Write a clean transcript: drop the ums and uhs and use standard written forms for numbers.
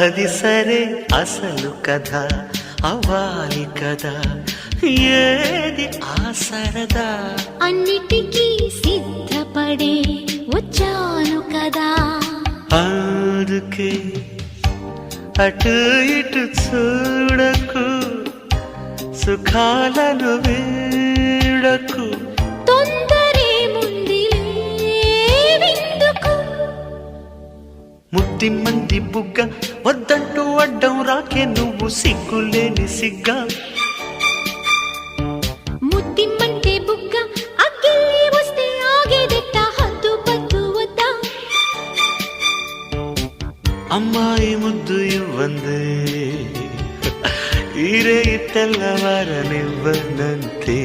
అది సరే అసలు కథ అవ్వాలి కదా, ఏది ఆ సరదా? అన్నిటికీ సిద్ధపడే వచ్చాను కదా, అందుకే అటు ఇటు చూడకు, సుఖాలను వీడకు. తొందరే ముందిలే విందుకు. ముద్ది మంది బుగ్గ వద్దంటూ అడ్డం రాకే నువ్వు, సిగ్గులేని సిగ్గా. ముద్దిమ్మంటే బుగ్గ అగ్గిల్లి వస్తే ఆగేదెట్ట, హద్దు పద్దు వద్దా? అమ్మాయి ముద్దు ఇవ్వందే, ఈరే తెల్లవారనివ్వనంతే.